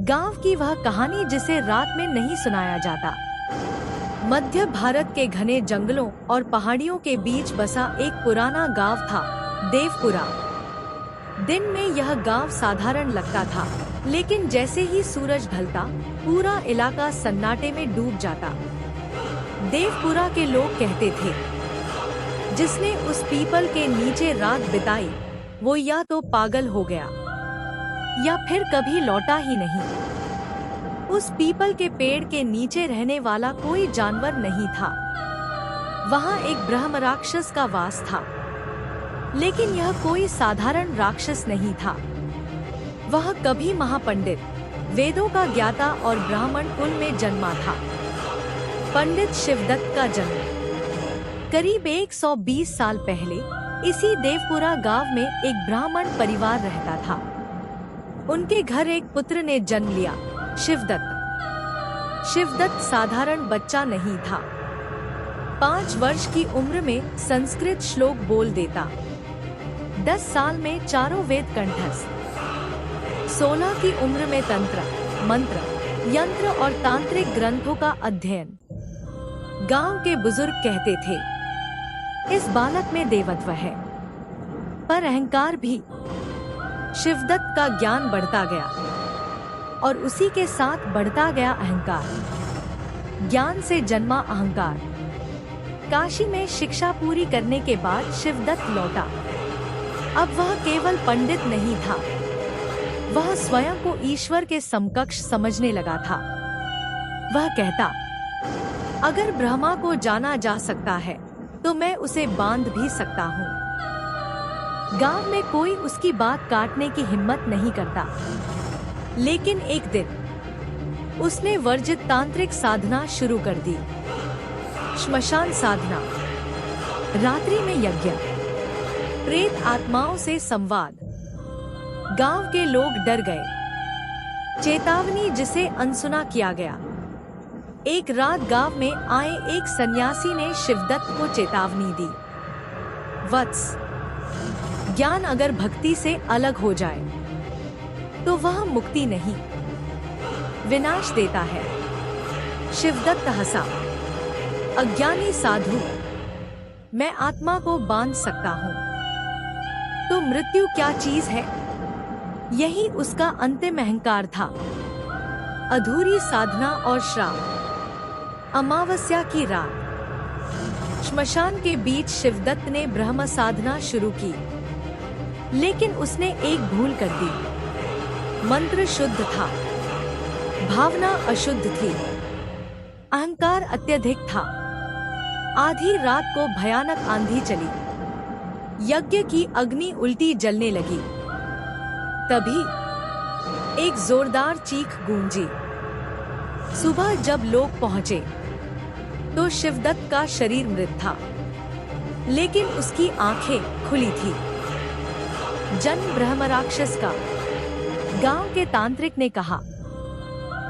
गांव की वह कहानी जिसे रात में नहीं सुनाया जाता। मध्य भारत के घने जंगलों और पहाड़ियों के बीच बसा एक पुराना गांव था, देवपुरा। दिन में यह गांव साधारण लगता था, लेकिन जैसे ही सूरज ढलता, पूरा इलाका सन्नाटे में डूब जाता। देवपुरा के लोग कहते थे, जिसने उस पीपल के नीचे रात बिताई, वो या तो पागल हो गया या फिर कभी लौटा ही नहीं। उस पीपल के पेड़ के नीचे रहने वाला कोई जानवर नहीं था। वहाँ एक ब्रह्म राक्षस का वास था, लेकिन यह कोई साधारण राक्षस नहीं था। वह कभी महापंडित, वेदों का ज्ञाता और ब्राह्मण कुल में जन्मा था। पंडित शिवदत्त का जन्म करीब 120 साल पहले इसी देवपुरा गांव में एक ब्राह्मण परिवार रहता था। उनके घर एक पुत्र ने जन्म लिया, शिवदत्त। शिवदत्त साधारण बच्चा नहीं था। 5 वर्ष की उम्र में संस्कृत श्लोक बोल देता, 10 साल में चारों वेद कंठस्थ, 16 की उम्र में तंत्र, मंत्र, यंत्र और तांत्रिक ग्रंथों का अध्ययन। गांव के बुजुर्ग कहते थे, इस बालक में देवत्व है, पर अहंकार भी। शिवदत्त का ज्ञान बढ़ता गया और उसी के साथ बढ़ता गया अहंकार। ज्ञान से जन्मा अहंकार। काशी में शिक्षा पूरी करने के बाद शिवदत्त लौटा। अब वह केवल पंडित नहीं था, वह स्वयं को ईश्वर के समकक्ष समझने लगा था। वह कहता, अगर ब्रह्मा को जाना जा सकता है, तो मैं उसे बांध भी सकता हूँ। गांव में कोई उसकी बात काटने की हिम्मत नहीं करता। लेकिन एक दिन उसने वर्जित तांत्रिक साधना शुरू कर दी। श्मशान साधना, रात्रि में यज्ञ, प्रेत आत्माओं से संवाद। गांव के लोग डर गए। चेतावनी जिसे अनसुना किया गया। एक रात गांव में आए एक सन्यासी ने शिवदत्त को चेतावनी दी, वत्स, ज्ञान अगर भक्ति से अलग हो जाए, तो वह मुक्ति नहीं, विनाश देता है। शिवदत्त हंसा, अज्ञानी साधु, मैं आत्मा को बांध सकता हूँ, तो मृत्यु क्या चीज है? यही उसका अंतिम अहंकार था। अधूरी साधना और श्राप। अमावस्या की रात, श्मशान के बीच शिवदत्त ने ब्रह्म साधना शुरू की, लेकिन उसने एक भूल कर दी। मंत्र शुद्ध था, भावना अशुद्ध थी, अहंकार अत्यधिक था। आधी रात को भयानक आंधी चली, यज्ञ की अग्नि उल्टी जलने लगी। तभी एक जोरदार चीख गूंजी। सुबह जब लोग पहुंचे, तो शिवदत्त का शरीर मृत था, लेकिन उसकी आंखें खुली थी। जन्म ब्रह्म राक्षस का। गांव के तांत्रिक ने कहा,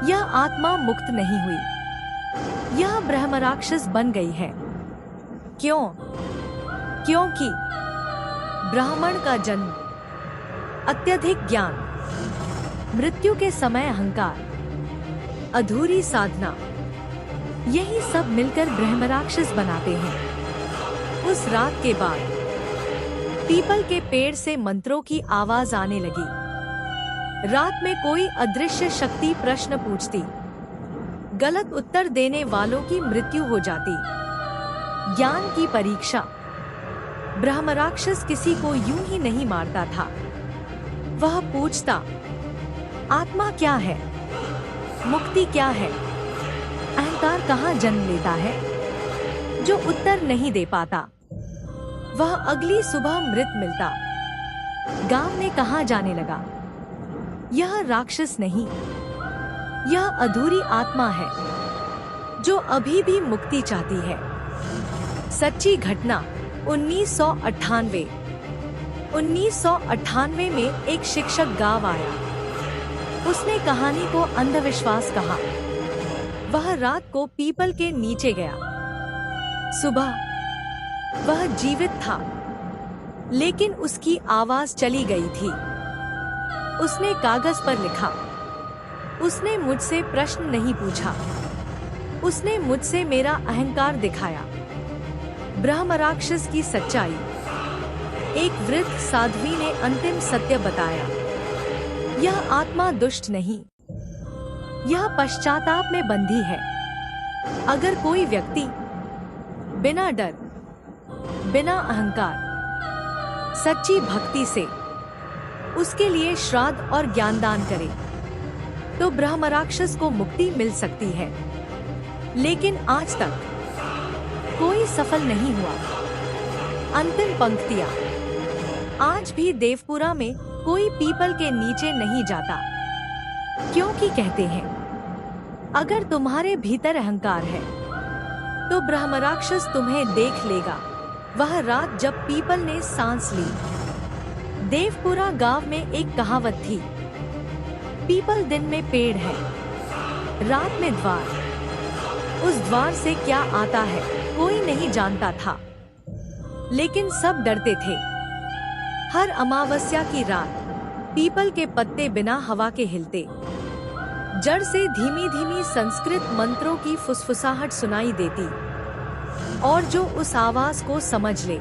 यह आत्मा मुक्त नहीं हुई, यह ब्रह्म राक्षस बन गई है। क्यों? क्योंकि ब्राह्मण का जन्म, अत्यधिक ज्ञान, मृत्यु के समय अहंकार, अधूरी साधना, यही सब मिलकर ब्रह्म राक्षस बनाते हैं। उस रात के बाद पीपल के पेड़ से मंत्रों की आवाज आने लगी। रात में कोई अदृश्य शक्ति प्रश्न पूछती, गलत उत्तर देने वालों की मृत्यु हो जाती। ज्ञान की परीक्षा। ब्रह्म राक्षस किसी को यूं ही नहीं मारता था। वह पूछता, आत्मा क्या है? मुक्ति क्या है? अहंकार कहाँ जन्म लेता है? जो उत्तर नहीं दे पाता, वह अगली सुबह मृत मिलता। गांव में कहा जाने लगा, यह राक्षस नहीं, यह अधूरी आत्मा है, जो अभी भी मुक्ति चाहती है। सच्ची घटना। 1998 में एक शिक्षक गांव आया। उसने कहानी को अंधविश्वास कहा। वह रात को पीपल के नीचे गया। सुबह वह जीवित था, लेकिन उसकी आवाज चली गई थी। उसने कागज पर लिखा, उसने मुझसे प्रश्न नहीं पूछा, उसने मुझसे मेरा अहंकार दिखाया। ब्रह्मराक्षस की सच्चाई। एक वृद्ध साध्वी ने अंतिम सत्य बताया। यह आत्मा दुष्ट नहीं, यह पश्चाताप में बंधी है। अगर कोई व्यक्ति बिना डर, बिना अहंकार, सच्ची भक्ति से उसके लिए श्राद्ध और ज्ञानदान करे तो ब्रह्मराक्षस को मुक्ति मिल सकती है। लेकिन आज तक कोई सफल नहीं हुआ। अंतिम पंक्तियां। आज भी देवपुरा में कोई पीपल के नीचे नहीं जाता, क्योंकि कहते हैं अगर तुम्हारे भीतर अहंकार है तो ब्रह्मराक्षस तुम्हें देख लेगा। वह रात जब पीपल ने सांस ली। देवपुरा गांव में एक कहावत थी, पीपल दिन में पेड़ है, रात में द्वार। उस द्वार से क्या आता है कोई नहीं जानता था, लेकिन सब डरते थे। हर अमावस्या की रात पीपल के पत्ते बिना हवा के हिलते। जड़ से धीमी धीमी संस्कृत मंत्रों की फुसफुसाहट सुनाई देती, और जो उस आवाज को समझ ले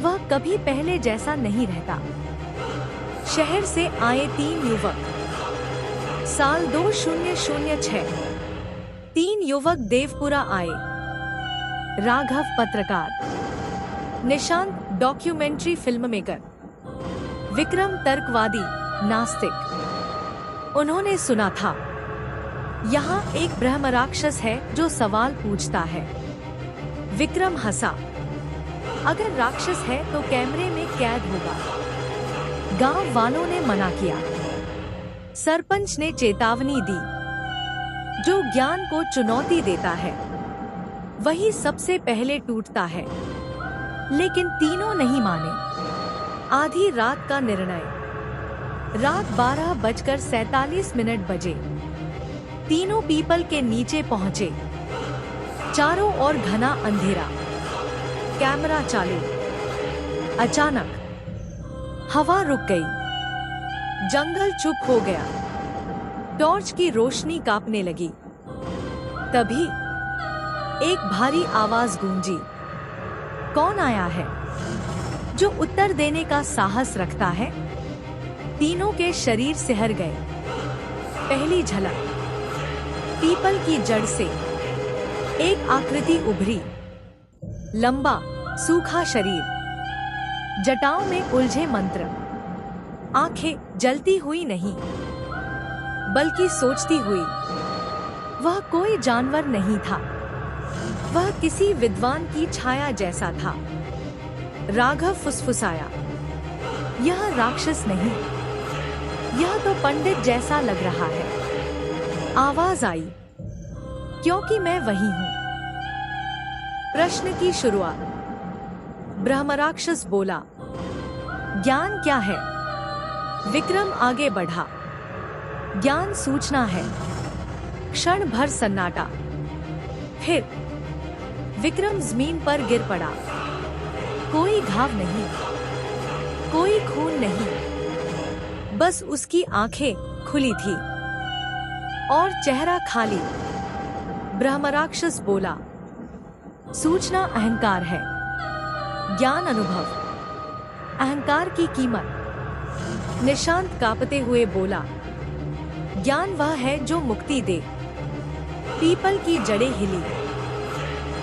वह कभी पहले जैसा नहीं रहता। शहर से आए 3 युवक। साल 2006। 3 युवक देवपुरा आए। राघव पत्रकार, Nishant documentary film maker, Vikram तर्कवादी नास्तिक। उन्होंने सुना था यहाँ एक ब्रह्मराक्षस है जो सवाल पूछता है। विक्रम हंसा। अगर राक्षस है तो कैमरे में कैद होगा। गांव वालों ने मना किया। सरपंच ने चेतावनी दी, जो ज्ञान को चुनौती देता है वही सबसे पहले टूटता है। लेकिन तीनों नहीं माने। आधी रात का निर्णय। रात 12:47 बजे तीनों पीपल के नीचे पहुंचे। चारों ओर घना अंधेरा। कैमरा चालू। अचानक हवा रुक गई। जंगल चुप हो गया। टॉर्च की रोशनी कांपने लगी। तभी एक भारी आवाज गूंजी। कौन आया है जो उत्तर देने का साहस रखता है? तीनों के शरीर सिहर गए। पहली झलक। पीपल की जड़ से एक आकृति उभरी। लंबा सूखा शरीर, जटाओं में उलझे मंत्र। आंखें जलती हुई नहीं बल्कि सोचती हुई। वह कोई जानवर नहीं था, वह किसी विद्वान की छाया जैसा था। राघव फुसफुसाया, यह राक्षस नहीं, यह तो पंडित जैसा लग रहा है। आवाज आई, क्योंकि मैं वही हूं। प्रश्न की शुरुआत। ब्रह्मराक्षस बोला, ज्ञान क्या है? विक्रम आगे बढ़ा, ज्ञान सूचना है। क्षण भर सन्नाटा। फिर विक्रम जमीन पर गिर पड़ा। कोई घाव नहीं, कोई खून नहीं, बस उसकी आंखें खुली थी और चेहरा खाली। ब्रह्मराक्षस बोला, सूचना अहंकार है, ज्ञान अनुभव। अहंकार की कीमत। निशांत कांपते हुए बोला, ज्ञान वह है जो मुक्ति दे। पीपल की जड़ें हिली।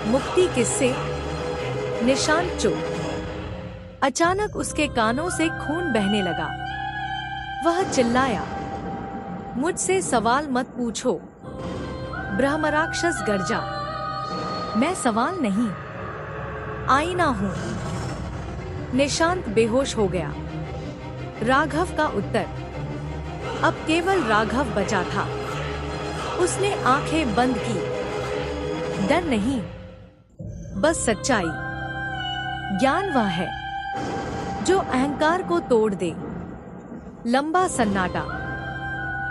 मुक्ति किससे? निशांत चुप। अचानक उसके कानों से खून बहने लगा। वह चिल्लाया, मुझसे सवाल मत पूछो। ब्रह्मराक्षस गर्जा, मैं सवाल नहीं, आईना हूं। निशांत बेहोश हो गया। राघव का उत्तर। अब केवल राघव बचा था। उसने आंखें बंद की। डर नहीं, बस सच्चाई। ज्ञान वह है जो अहंकार को तोड़ दे। लंबा सन्नाटा।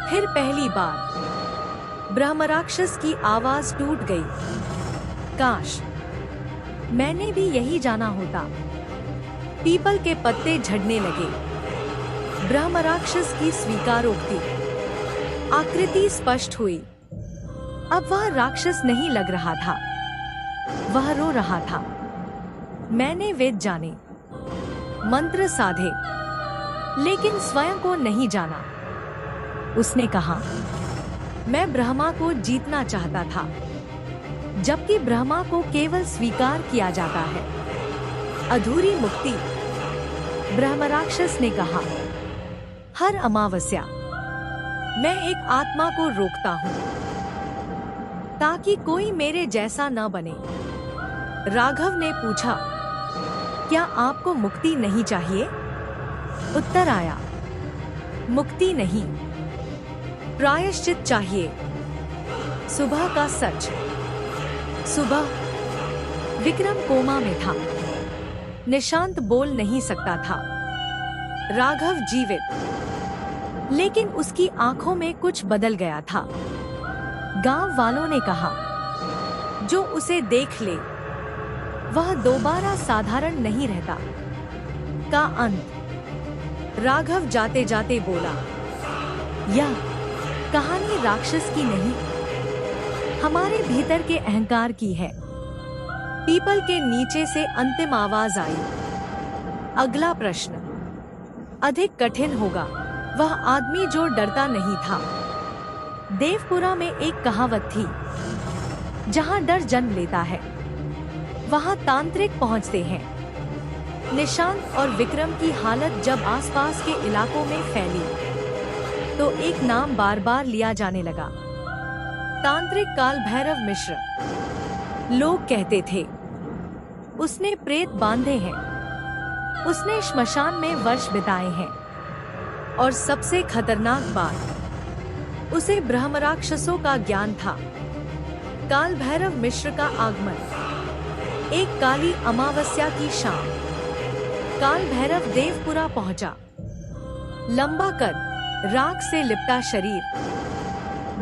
फिर पहली बार ब्रह्मराक्षस की आवाज टूट गई। काश मैंने भी यही जाना होता। पीपल के पत्ते झड़ने लगे। ब्रह्मराक्षस की स्वीकारोक्ति। आकृति स्पष्ट हुई। अब वह राक्षस नहीं लग रहा था, वह रो रहा था। मैंने वेद जाने, मंत्र साधे, लेकिन स्वयं को नहीं जाना। उसने कहा, मैं ब्रह्मा को जीतना चाहता था, जबकि ब्रह्मा को केवल स्वीकार किया जाता है। अधूरी मुक्ति। ब्रह्मराक्षस ने कहा, हर अमावस्या मैं एक आत्मा को रोकता हूँ ताकि कोई मेरे जैसा न बने। राघव ने पूछा, क्या आपको मुक्ति नहीं चाहिए? उत्तर आया, मुक्ति नहीं, प्रायश्चित चाहिए। सुबह का सच। सुबह विक्रम कोमा में था, निशांत बोल नहीं सकता था। राघव जीवित, लेकिन उसकी आंखों में कुछ बदल गया था। गांव वालों ने कहा, जो उसे देख ले वह दोबारा साधारण नहीं रहता। का अंत। राघव जाते जाते बोला, यह कहानी राक्षस की नहीं, हमारे भीतर के अहंकार की है। पीपल के नीचे से अंतिम आवाज आई, अगला प्रश्न अधिक कठिन होगा। वह आदमी जो डरता नहीं था। देवपुरा में एक कहावत थी, जहां डर जन्म लेता है वहां तांत्रिक पहुंचते हैं। निशांत और विक्रम की हालत जब आसपास के इलाकों में फैली तो एक नाम बार बार लिया जाने लगा, तांत्रिक काल भैरव मिश्र। लोग कहते थे, उसने प्रेत बांधे हैं, उसने श्मशान में वर्ष बिताए हैं, और सबसे खतरनाक बात, उसे ब्रह्मराक्षसों का ज्ञान था। काल भैरव मिश्र का आगमन। एक काली अमावस्या की शाम काल भैरव देवपुरा पहुंचा। लंबा कद, राख से लिपटा शरीर,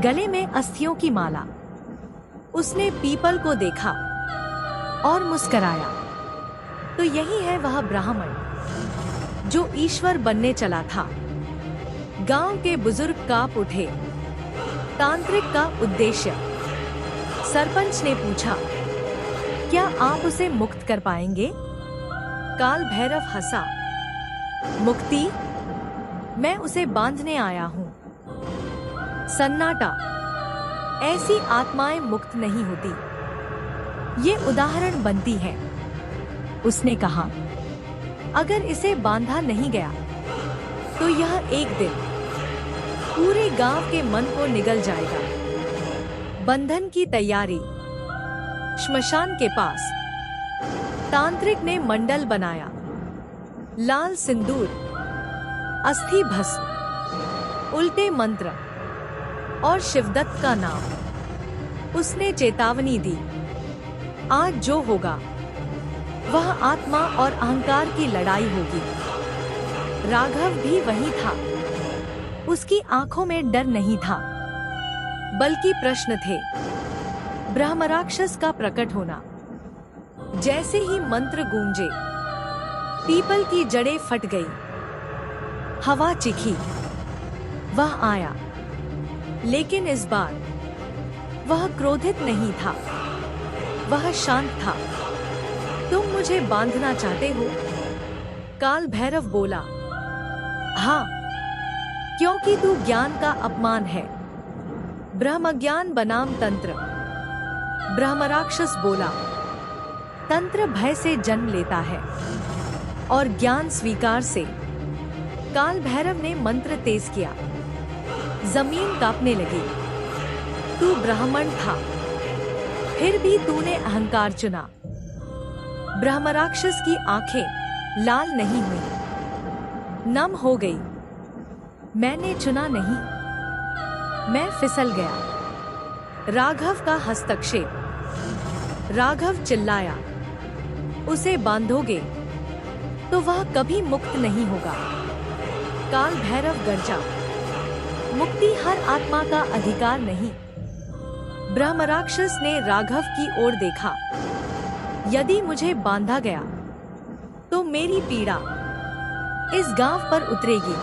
गले में अस्थियों की माला। उसने पीपल को देखा और मुस्कराया। तो यही है वह ब्राह्मण जो ईश्वर बनने चला था। गांव के बुजुर्ग कांप उठे। तांत्रिक का उद्देश्य। सरपंच ने पूछा, क्या आप उसे मुक्त कर पाएंगे? काल भैरव हंसा, मुक्ति? मैं उसे बांधने आया हूँ। सन्नाटा। ऐसी आत्माएं मुक्त नहीं होती, ये उदाहरण बनती है। उसने कहा, अगर इसे बांधा नहीं गया तो यह एक दिन पूरे गांव के मन को निगल जाएगा। बंधन की तैयारी। श्मशान के पास तांत्रिक ने मंडल बनाया। लाल सिंदूर, अस्थि भस्म, उल्टे मंत्र और शिवदत्त का नाम। उसने चेतावनी दी, आज जो होगा वह आत्मा और अहंकार की लड़ाई होगी। राघव भी वही था। उसकी आंखों में डर नहीं था, बल्कि प्रश्न थे। ब्रह्मराक्षस का प्रकट होना। जैसे ही मंत्र गूंजे, पीपल की जड़ें फट गई। हवा चिखी। वह आया, लेकिन इस बार वह क्रोधित नहीं था, वह शांत था। तुम मुझे बांधना चाहते हो? काल भैरव बोला, हाँ, क्योंकि तू ज्ञान का अपमान है। ब्रह्मज्ञान बनाम तंत्र। ब्रह्मराक्षस बोला, तंत्र भय से जन्म लेता है और ज्ञान स्वीकार से। काल भैरव ने मंत्र तेज किया। जमीन कांपने लगी। तू ब्राह्मण था, फिर भी तूने अहंकार चुना। ब्रह्मराक्षस की आंखें लाल नहीं हुई, नम हो गई। मैंने चुना नहीं, मैं फिसल गया। राघव का हस्तक्षेप। राघव चिल्लाया, उसे बांधोगे तो वह कभी मुक्त नहीं होगा। काल भैरव गर्जा, मुक्ति हर आत्मा का अधिकार नहीं। ब्रह्मराक्षस ने राघव की ओर देखा। यदि मुझे बांधा गया तो मेरी पीड़ा इस गांव पर उतरेगी।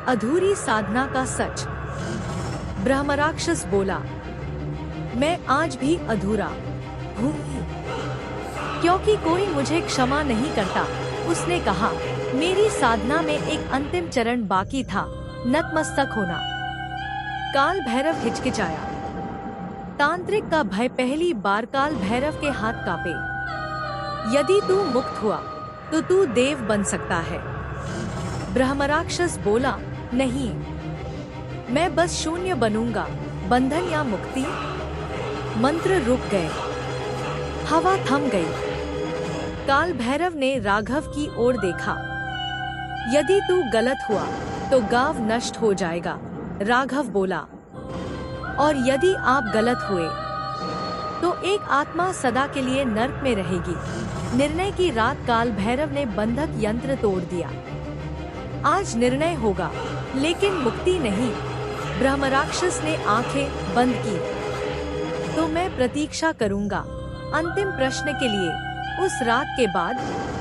अधूरी साधना का सच। ब्रह्मराक्षस बोला, मैं आज भी अधूरा हूँ क्योंकि कोई मुझे क्षमा नहीं करता। उसने कहा, मेरी साधना में एक अंतिम चरण बाकी था, नतमस्तक होना। काल भैरव हिचकिचाया। तांत्रिक का भय पहली बार काल भैरव के हाथ कांपे। यदि तू मुक्त हुआ तो तू देव बन सकता है। ब्रह्मराक्षस बोला, नहीं, मैं बस शून्य बनूंगा, बंधन या मुक्ति। मंत्र रुक गए, हवा थम गई। काल भैरव ने राघव की ओर देखा। यदि तू गलत हुआ तो गांव नष्ट हो जाएगा, राघव बोला। और यदि आप गलत हुए तो एक आत्मा सदा के लिए नर्क में रहेगी। निर्णय की रात काल भैरव ने बंधक यंत्र तोड़ दिया। आज निर्णय होगा, लेकिन मुक्ति नहीं। ब्रह्मराक्षस ने आंखें बंद की। तो मैं प्रतीक्षा करूंगा अंतिम प्रश्न के लिए। उस रात के बाद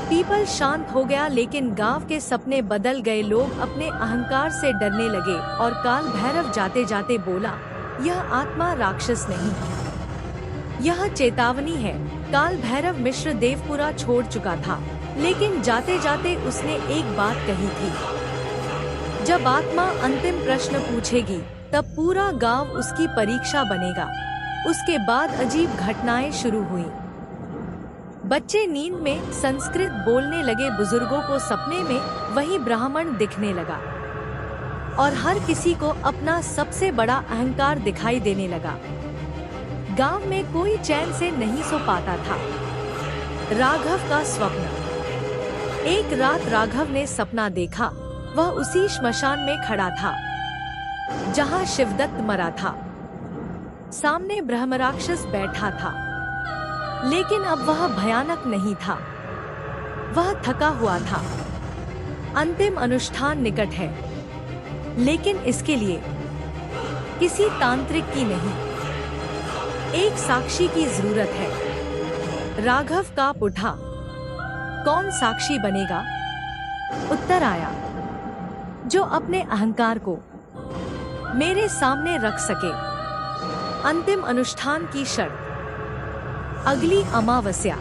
पीपल शांत हो गया, लेकिन गांव के सपने बदल गए। लोग अपने अहंकार से डरने लगे और काल भैरव जाते जाते बोला, यह आत्मा राक्षस नहीं, यह चेतावनी है। काल भैरव मिश्र देवपुरा छोड़ चुका था, लेकिन जाते जाते उसने एक बात कही थी, जब आत्मा अंतिम प्रश्न पूछेगी तब पूरा गांव उसकी परीक्षा बनेगा। उसके बाद अजीब घटनाएं शुरू हुई। बच्चे नींद में संस्कृत बोलने लगे। बुजुर्गों को सपने में वही ब्राह्मण दिखने लगा और हर किसी को अपना सबसे बड़ा अहंकार दिखाई देने लगा। गांव में कोई चैन से नहीं सो पाता था। राघव का स्वप्न। एक रात राघव ने सपना देखा। वह उसी श्मशान में खड़ा था जहां शिवदत्त मरा था। सामने ब्रह्मराक्षस बैठा था, लेकिन अब वह भयानक नहीं था, वह थका हुआ था। अंतिम अनुष्ठान निकट है, लेकिन इसके लिए किसी तांत्रिक की नहीं, एक साक्षी की जरूरत है। राघव कांप उठा। कौन साक्षी बनेगा? उत्तर आया, जो अपने अहंकार को मेरे सामने रख सके। अंतिम अनुष्ठान की शर्त। अगली अमावस्या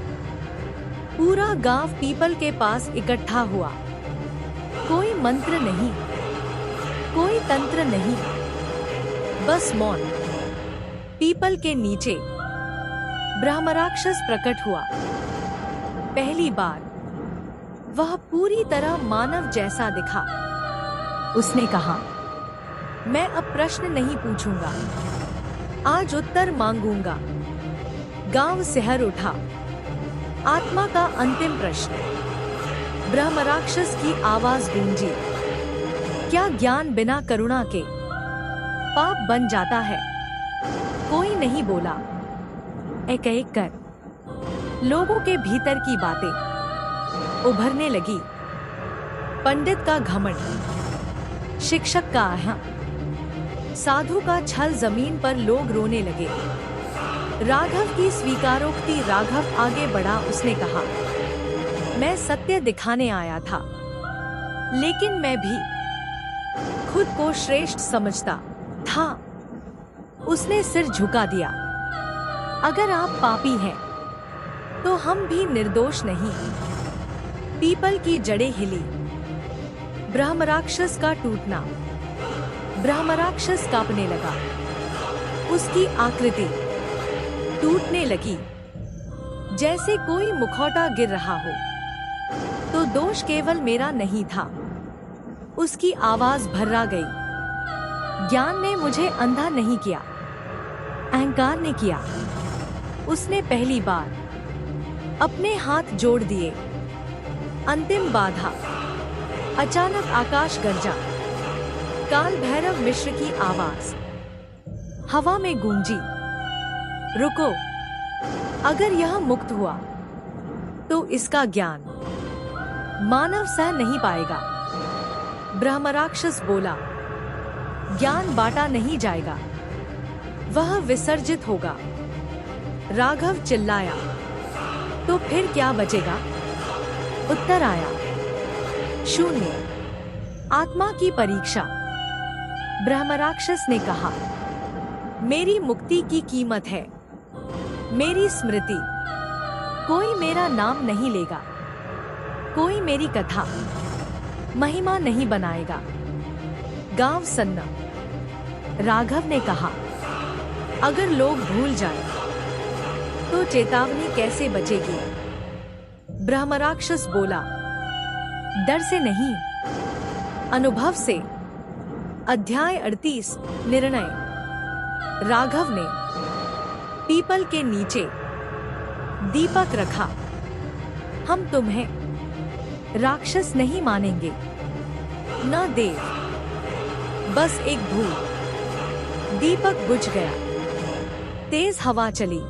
पूरा गांव पीपल के पास इकट्ठा हुआ। कोई मंत्र नहीं, कोई तंत्र नहीं, बस मौन। पीपल के नीचे ब्रह्मराक्षस प्रकट हुआ। पहली बार वह पूरी तरह मानव जैसा दिखा। उसने कहा, मैं अब प्रश्न नहीं पूछूंगा, आज उत्तर मांगूंगा। गांव सिहर उठा। आत्मा का अंतिम प्रश्न। ब्रह्मराक्षस की आवाज गूंजी, क्या ज्ञान बिना करुणा के पाप बन जाता है? कोई नहीं बोला। एक एक कर लोगों के भीतर की बातें उभरने लगी। पंडित का घमंड, शिक्षक का अहम, साधु का छल। जमीन पर लोग रोने लगे। राघव की स्वीकारोक्ति। राघव आगे बढ़ा। उसने कहा, मैं सत्य दिखाने आया था, लेकिन मैं भी खुद को श्रेष्ठ समझता था। उसने सिर झुका दिया। अगर आप पापी हैं, तो हम भी निर्दोष नहीं। पीपल की जड़ें हिली। ब्रह्मराक्षस का टूटना। ब्रह्मराक्षस कांपने लगा। उसकी आकृति टूटने लगी, जैसे कोई मुखौटा गिर रहा हो। तो दोष केवल मेरा नहीं था। उसकी आवाज भर्रा गई। ज्ञान ने मुझे अंधा नहीं किया, अहंकार ने किया। उसने पहली बार अपने हाथ जोड़ दिए। अंतिम बाधा। अचानक आकाश गरजा। काल भैरव मिश्र की आवाज हवा में गूंजी, रुको, अगर यह मुक्त हुआ तो इसका ज्ञान मानव सह नहीं पाएगा। ब्रह्मराक्षस बोला, ज्ञान बांटा नहीं जाएगा, वह विसर्जित होगा। राघव चिल्लाया, तो फिर क्या बचेगा? उत्तर आया, शून्य। आत्मा की परीक्षा। ब्रह्मराक्षस ने कहा, मेरी मुक्ति की कीमत है मेरी स्मृति। कोई मेरा नाम नहीं लेगा, कोई मेरी कथा महिमा नहीं बनाएगा। गांव सन्ना। राघव ने कहा, अगर लोग भूल जाएं, तो चेतावनी कैसे बचेगी? ब्रह्मराक्षस बोला, डर से नहीं, अनुभव से। अध्याय 38 निर्णय। राघव ने पीपल के नीचे दीपक रखा। हम तुम्हें राक्षस नहीं मानेंगे, न देव, बस एक भूल। दीपक बुझ गया। तेज हवा चली।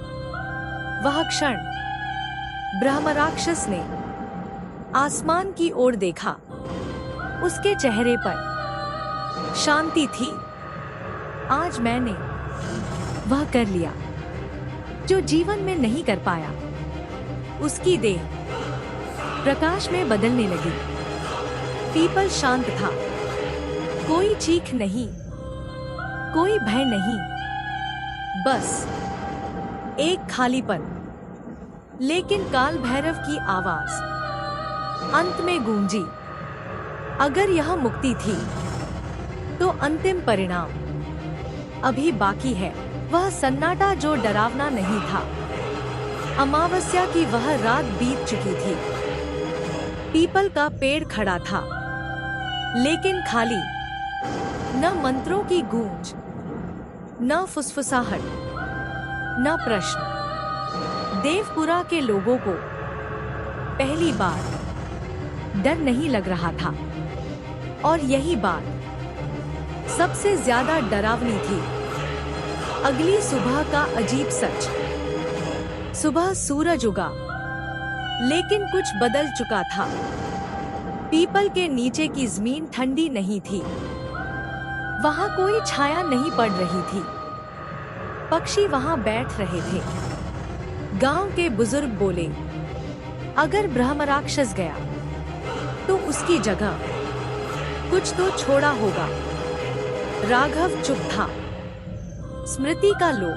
वह क्षण ब्रह्मराक्षस ने आसमान की ओर देखा। उसके चेहरे पर शांति थी। आज मैंने वह कर लिया जो जीवन में नहीं कर पाया। उसकी देह प्रकाश में बदलने लगी। पीपल शांत था। कोई चीख नहीं, कोई भय नहीं, बस एक खालीपन। लेकिन काल भैरव की आवाज अंत में गूंजी। अगर यह मुक्ति थी, तो अंतिम परिणाम अभी बाकी है। वह सन्नाटा जो डरावना नहीं था। अमावस्या की वह रात बीत चुकी थी। पीपल का पेड़ खड़ा था, लेकिन खाली। न मंत्रों की गूंज, न फुसफुसाहट, न प्रश्न। देवपुरा के लोगों को पहली बार डर नहीं लग रहा था, और यही बात सबसे ज्यादा डरावनी थी। अगली सुबह का अजीब सच। सुबह सूरज उगा, लेकिन कुछ बदल चुका था। पीपल के नीचे की जमीन ठंडी नहीं थी। वहां कोई छाया नहीं पड़ रही थी। पक्षी वहां बैठ रहे थे। गांव के बुजुर्ग बोले, अगर ब्रह्मराक्षस गया, तो उसकी जगह कुछ तो छोड़ा होगा। राघव चुप था। स्मृति का लो।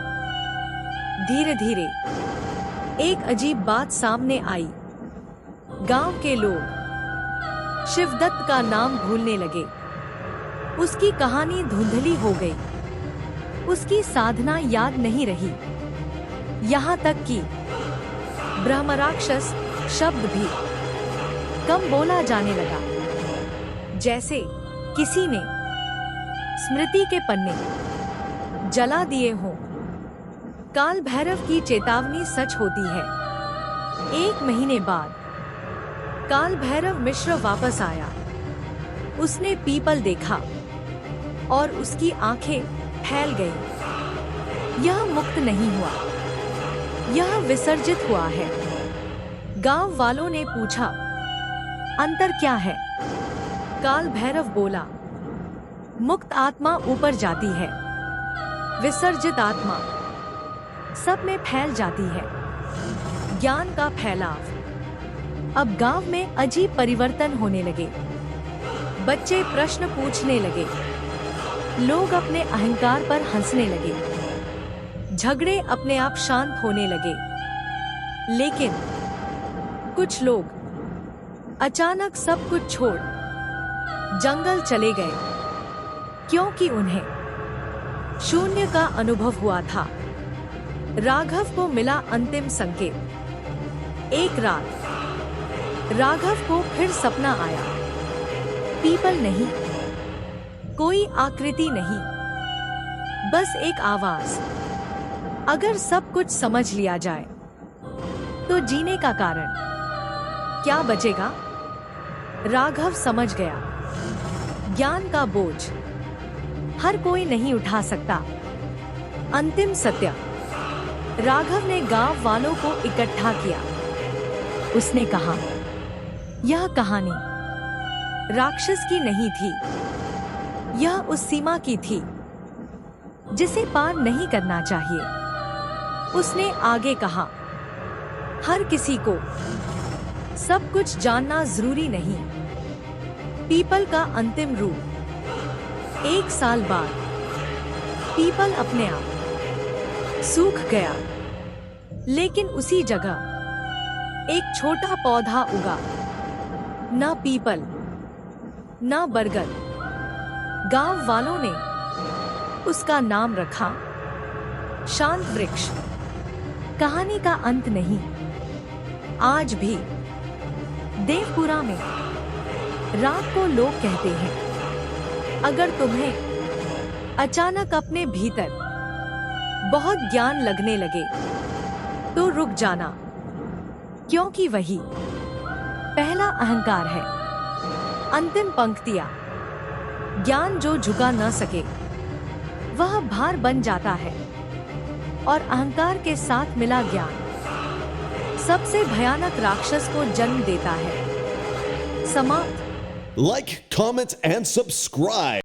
धीरे धीरे एक अजीब बात सामने आई। गांव के लोग शिवदत्त का नाम भूलने लगे। उसकी कहानी धुंधली हो गई। उसकी साधना याद नहीं रही। यहाँ तक कि ब्रह्मराक्षस शब्द भी कम बोला जाने लगा। जैसे किसी ने स्मृति के पन्ने जला दिए हों। काल भैरव की चेतावनी सच होती है। 1 महीने बाद काल भैरव मिश्र वापस आया। उसने पीपल देखा और उसकी आंखें फैल गईं। यह मुक्त नहीं हुआ, यह विसर्जित हुआ है। गांव वालों ने पूछा, अंतर क्या है? काल भैरव बोला, मुक्त आत्मा ऊपर जाती है, विसर्जित आत्मा सब में फैल जाती है। ज्ञान का फैलाव। अब गांव में अजीब परिवर्तन होने लगे। बच्चे प्रश्न पूछने लगे। लोग अपने अहंकार पर हंसने लगे। झगड़े अपने आप शांत होने लगे। लेकिन कुछ लोग अचानक सब कुछ छोड़ जंगल चले गए, क्योंकि उन्हें शून्य का अनुभव हुआ था। राघव को मिला अंतिम संकेत। एक रात राघव को फिर सपना आया। पीपल नहीं, कोई आकृति नहीं, बस एक आवाज। अगर सब कुछ समझ लिया जाए, तो जीने का कारण क्या बचेगा? राघव समझ गया, ज्ञान का बोझ हर कोई नहीं उठा सकता। अंतिम सत्य। राघव ने गांव वालों को इकट्ठा किया। उसने कहा, यह कहानी राक्षस की नहीं थी, यह उस सीमा की थी जिसे पार नहीं करना चाहिए। उसने आगे कहा, हर किसी को सब कुछ जानना जरूरी नहीं। पीपल का अंतिम रूप। 1 साल बाद पीपल अपने आप सूख गया, लेकिन उसी जगह एक छोटा पौधा उगा। ना पीपल, ना बरगद। गांव वालों ने उसका नाम रखा शांत वृक्ष। कहानी का अंत नहीं। आज भी देवपुरा में रात को लोग कहते हैं, अगर तुम्हें अचानक अपने भीतर बहुत ज्ञान लगने लगे तो रुक जाना, क्योंकि वही पहला अहंकार है। अंतिम पंक्तियां। ज्ञान जो झुका न सके वह भार बन जाता है, और अहंकार के साथ मिला ज्ञान सबसे भयानक राक्षस को जन्म देता है। समाप्त। Like, comment, and subscribe.